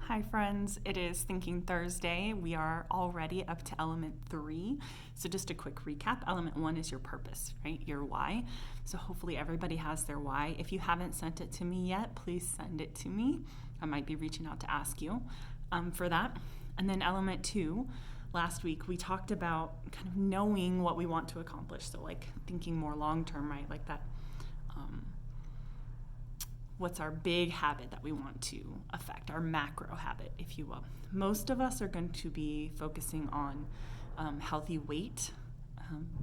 Hi friends, it is Thinking Thursday. We are already up to element 3. So just a quick recap. Element 1 is your purpose, right? Your why. So hopefully everybody has their why. If you haven't sent it to me yet, please send it to me. I might be reaching out to ask you for that. And then element 2, last week we talked about kind of knowing what we want to accomplish. So like thinking more long term, right? Like that what's our big habit that we want to affect, our macro habit, if you will. Most of us are going to be focusing on healthy weight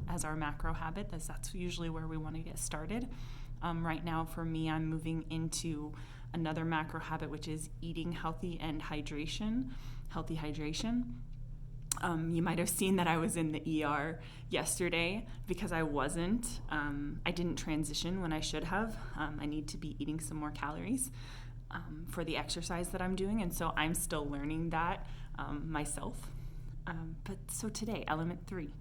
as our macro habit, as that's usually where we want to get started. Right now, for me, I'm moving into another macro habit, which is eating healthy and healthy hydration. You might have seen that I was in the ER yesterday because I didn't transition when I should have. I need to be eating some more calories for the exercise that I'm doing, and so I'm still learning that myself. So today, element 3.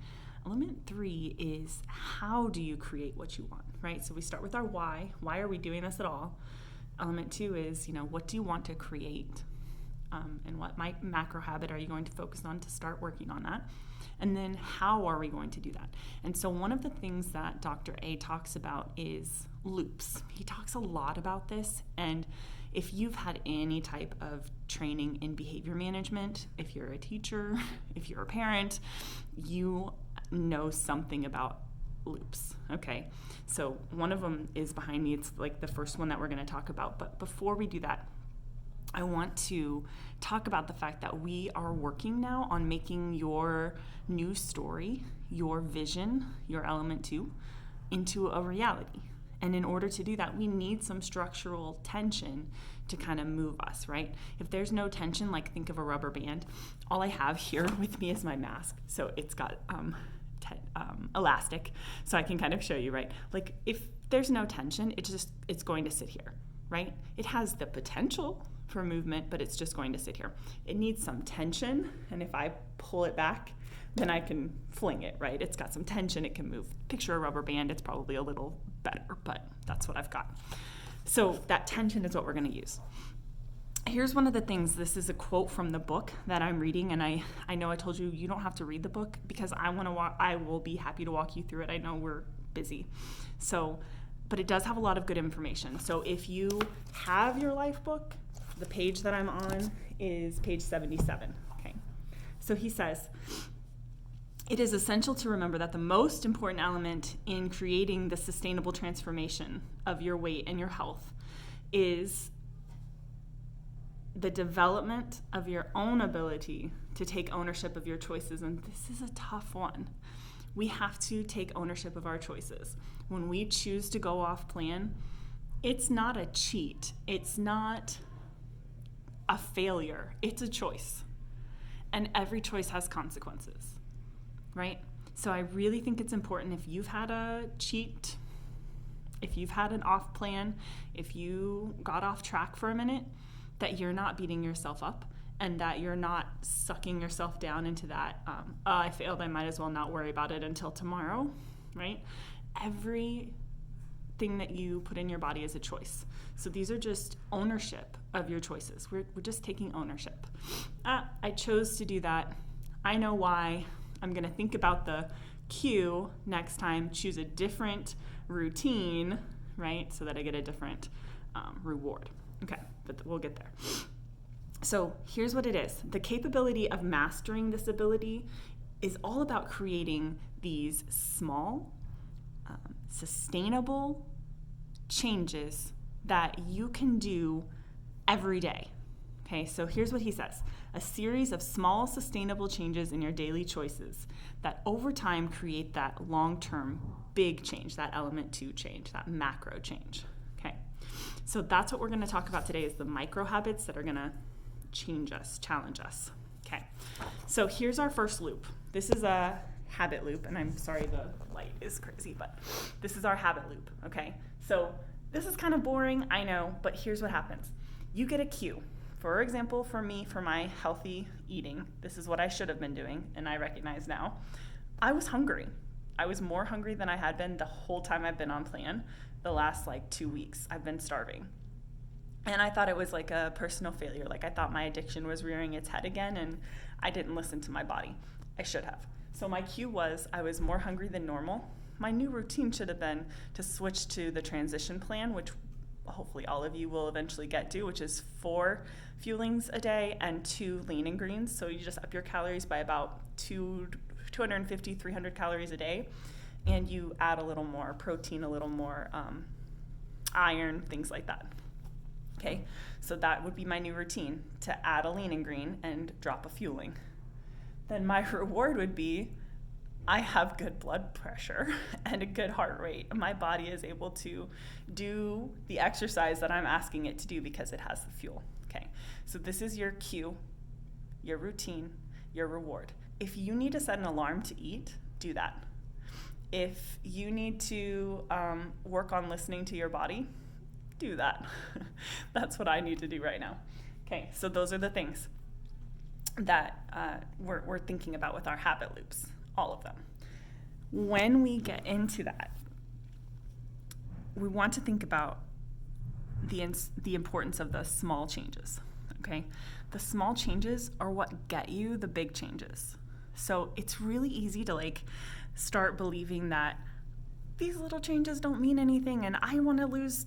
Element 3 is how do you create what you want, right? So we start with our why. Why are we doing this at all? Element 2 is, what do you want to create? And what macro habit are you going to focus on to start working on that? And then how are we going to do that? And so one of the things that Dr. A talks about is loops. He talks a lot about this, and if you've had any type of training in behavior management, if you're a teacher, if you're a parent, you know something about loops, okay? So one of them is behind me. It's like the first one that we're going to talk about. But before we do that, I want to talk about the fact that we are working now on making your new story, your vision, your element 2, into a reality. And in order to do that, we need some structural tension to kind of move us, right? If there's no tension, like think of a rubber band. All I have here with me is my mask. So it's got elastic, so I can kind of show you, right? Like if there's no tension, it's going to sit here, right? It has the potential for movement, but it's just going to sit here. It needs some tension, and if I pull it back, then I can fling it, right? It's got some tension, it can move. Picture a rubber band, it's probably a little better, but that's what I've got. So that tension is what we're going to use. Here's one of the things, this is a quote from the book that I'm reading, and I know I told you don't have to read the book because I will be happy to walk you through it. I know we're busy. But it does have a lot of good information. So if you have your life book, the page that I'm on is page 77. Okay. So he says, it is essential to remember that the most important element in creating the sustainable transformation of your weight and your health is the development of your own ability to take ownership of your choices. And this is a tough one. We have to take ownership of our choices. When we choose to go off plan, it's not a cheat. It's not a failure. It's a choice. And every choice has consequences, right? So I really think it's important, if you've had a cheat, if you've had an off plan, if you got off track for a minute, that you're not beating yourself up and that you're not sucking yourself down into that, I failed, I might as well not worry about it until tomorrow, right? Everything that you put in your body is a choice. So these are just ownership of your choices. We're just taking ownership. I chose to do that. I know why. I'm going to think about the cue next time, choose a different routine, right? So that I get a different reward. Okay, but we'll get there. So here's what it is. The capability of mastering this ability is all about creating these small, sustainable changes that you can do every day. Okay, so here's what he says. A series of small, sustainable changes in your daily choices that over time create that long-term big change, that element 2 change, that macro change. Okay, so that's what we're going to talk about today, is the micro habits that are going to change us, challenge us. Okay, so here's our first loop. This is a habit loop, and I'm sorry the light is crazy, but this is our habit loop, okay? So this is kind of boring, I know, but here's what happens. You get a cue. For example, for me, for my healthy eating, this is what I should have been doing, and I recognize now. I was hungry. I was more hungry than I had been the whole time I've been on plan. The last 2 weeks, I've been starving. And I thought it was like a personal failure. Like I thought my addiction was rearing its head again, and I didn't listen to my body. I should have. So my cue was I was more hungry than normal. My new routine should have been to switch to the transition plan, which hopefully all of you will eventually get to, which is 4 fuelings a day and 2 lean and greens. So you just up your calories by about 250, 300 calories a day, and you add a little more protein, a little more iron, things like that. Okay, so that would be my new routine, to add a lean and green and drop a fueling. Then my reward would be I have good blood pressure and a good heart rate. My body is able to do the exercise that I'm asking it to do because it has the fuel. Okay, so this is your cue, your routine, your reward. If you need to set an alarm to eat, do that. If you need to work on listening to your body, do that. That's what I need to do right now. Okay, so those are the things that we're thinking about with our habit loops, all of them. When we get into that, we want to think about the importance of the small changes, okay? The small changes are what get you the big changes. So it's really easy to start believing that these little changes don't mean anything and I want to lose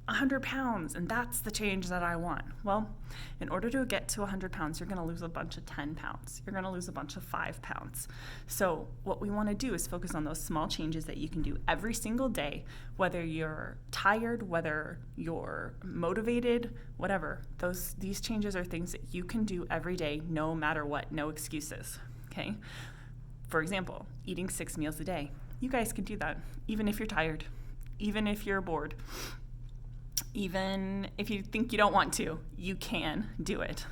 100 pounds and that's the change that I want. Well, in order to get to 100 pounds, you're going to lose a bunch of 10 pounds. You're going to lose a bunch of 5 pounds. So what we want to do is focus on those small changes that you can do every single day, whether you're tired, whether you're motivated, whatever. These changes are things that you can do every day, no matter what, no excuses, okay? For example, eating 6 meals a day. You guys can do that, even if you're tired, even if you're bored. Even if you think you don't want to, you can do it.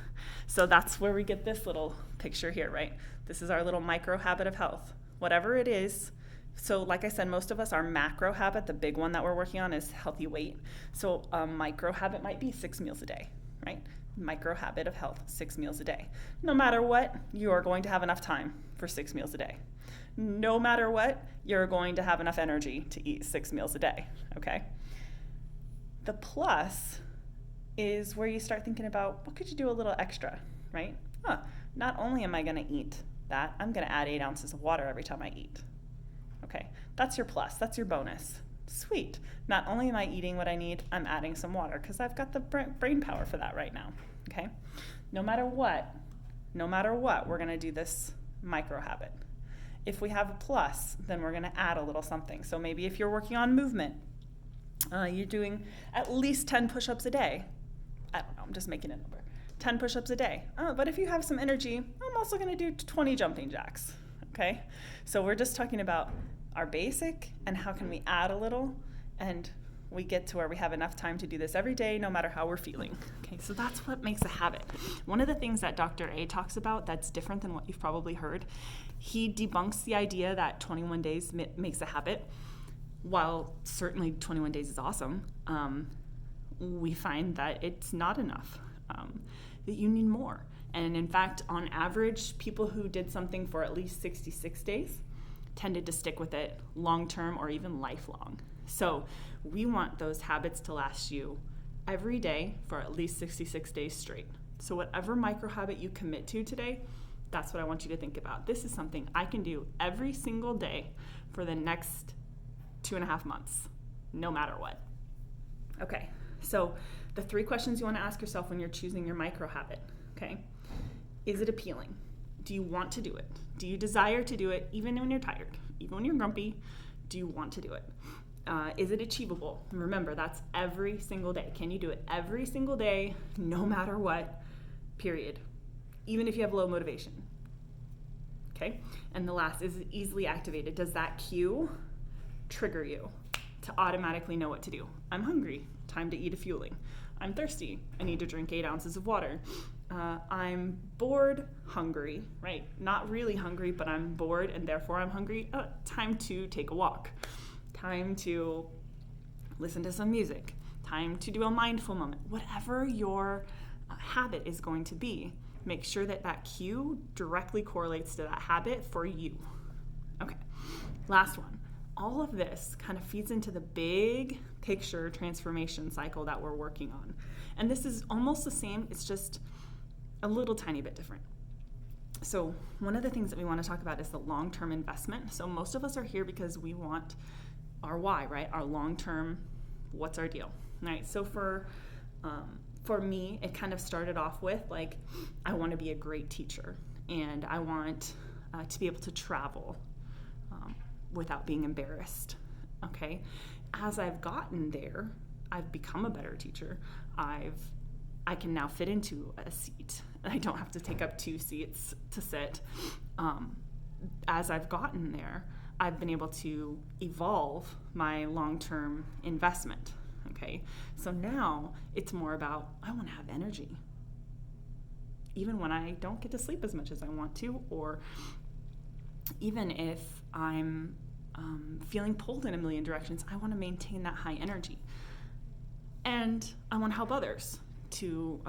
So that's where we get this little picture here, right? This is our little micro habit of health. Whatever it is. So like I said, most of us, our macro habit, the big one that we're working on, is healthy weight. So a micro habit might be 6 meals a day, right? Micro habit of health, 6 meals a day. No matter what, you are going to have enough time for 6 meals a day. No matter what, you're going to have enough energy to eat 6 meals a day, okay? The plus is where you start thinking about what could you do a little extra, right? Not only am I going to eat that, I'm going to add 8 ounces of water every time I eat. Okay, that's your plus, that's your bonus. Sweet. Not only am I eating what I need, I'm adding some water because I've got the brain power for that right now. Okay? No matter what, we're going to do this micro habit. If we have a plus, then we're going to add a little something. So maybe if you're working on movement, you're doing at least 10 push-ups a day. I don't know, I'm just making a number. 10 push-ups a day. But if you have some energy, I'm also going to do 20 jumping jacks. Okay? So we're just talking about our basic and how can we add a little, and we get to where we have enough time to do this every day, no matter how we're feeling. Okay, so that's what makes a habit. One of the things that Dr. A talks about that's different than what you've probably heard, he debunks the idea that 21 days makes a habit. While certainly 21 days is awesome, we find that it's not enough, that you need more. And in fact, on average, people who did something for at least 66 days tended to stick with it long-term or even lifelong. So we want those habits to last you every day for at least 66 days straight. So whatever micro habit you commit to today, that's what I want you to think about. This is something I can do every single day for the next 2.5 months, no matter what. Okay, so the 3 questions you want to ask yourself when you're choosing your micro habit, okay? Is it appealing? Do you want to do it? Do you desire to do it even when you're tired, even when you're grumpy? Do you want to do it? Is it achievable? And remember, that's every single day. Can you do it every single day, no matter what, period? Even if you have low motivation. Okay? And the last, is it easily activated? Does that cue trigger you to automatically know what to do? I'm hungry, time to eat a fueling. I'm thirsty, I need to drink 8 ounces of water. I'm bored, hungry, right? Not really hungry, but I'm bored and therefore I'm hungry. Time to take a walk. Time to listen to some music. Time to do a mindful moment. Whatever your habit is going to be, make sure that that cue directly correlates to that habit for you. Okay, last one. all of this kind of feeds into the big picture transformation cycle that we're working on. And this is almost the same, it's just a little tiny bit different. So one of the things that we want to talk about is the long-term investment. So most of us are here because we want our why, right? Our long-term, what's our deal, right? So for me, it kind of started off with like, I want to be a great teacher, and I want to be able to travel without being embarrassed, okay? As I've gotten there, I've become a better teacher. I can now fit into a seat. I don't have to take up 2 seats to sit. As I've gotten there, I've been able to evolve my long-term investment, okay? So now it's more about, I want to have energy. Even when I don't get to sleep as much as I want to, or even if I'm feeling pulled in a million directions, I want to maintain that high energy. And I want to help others to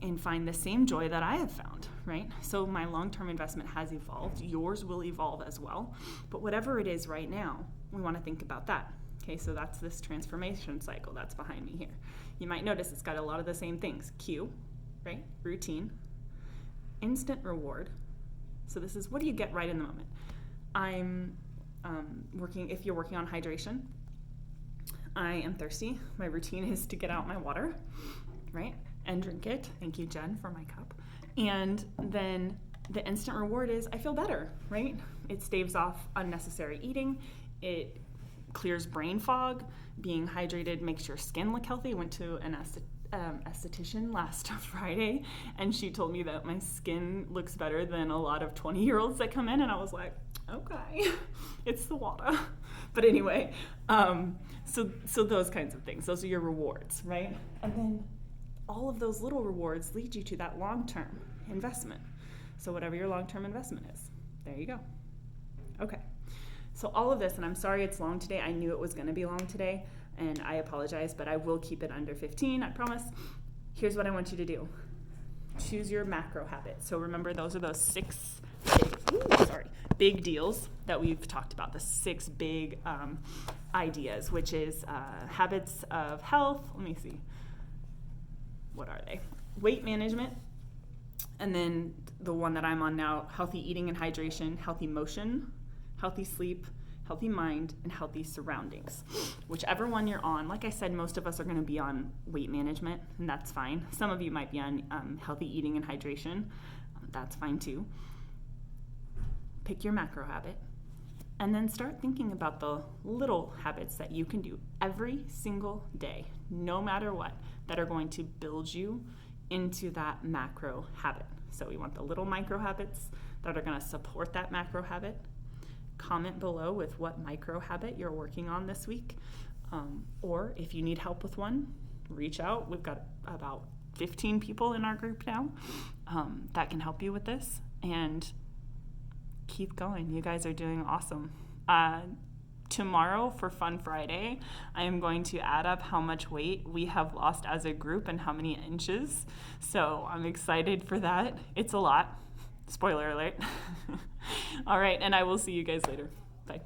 and find the same joy that I have found, right? So my long-term investment has evolved. Yours will evolve as well. But whatever it is right now, we want to think about that. Okay, so that's this transformation cycle that's behind me here. You might notice it's got a lot of the same things. Cue, right? Routine. Instant reward. So this is, what do you get right in the moment? I'm if you're working on hydration, I am thirsty. My routine is to get out my water, right? And drink it. Thank you, Jen, for my cup. And then the instant reward is I feel better, right? It staves off unnecessary eating. It clears brain fog. Being hydrated makes your skin look healthy. I went to an esthetician last Friday, and she told me that my skin looks better than a lot of 20-year-olds that come in, and I was like, okay, it's the water. But anyway, so those kinds of things, those are your rewards, right? And then all of those little rewards lead you to that long-term investment. So whatever your long-term investment is, there you go. Okay, so all of this, and I'm sorry it's long today. I knew it was going to be long today, and I apologize, but I will keep it under 15, I promise. Here's what I want you to do. Choose your macro habit. So remember, those are those 6 big deals that we've talked about, the 6 big ideas, which is habits of health. Let me see. What are they? Weight management, and then the one that I'm on now, healthy eating and hydration, healthy motion, healthy sleep, healthy mind, and healthy surroundings. Whichever one you're on, like I said, most of us are going to be on weight management, and that's fine. Some of you might be on healthy eating and hydration. That's fine too. Pick your macro habit, and then start thinking about the little habits that you can do every single day, no matter what, that are going to build you into that macro habit. So we want the little micro habits that are going to support that macro habit. Comment below with what micro habit you're working on this week. Or if you need help with one, reach out. We've got about 15 people in our group now that can help you with this. And keep going. You guys are doing awesome. Tomorrow for Fun Friday, I am going to add up how much weight we have lost as a group and how many inches. So I'm excited for that. It's a lot. Spoiler alert. All right, and I will see you guys later. Bye.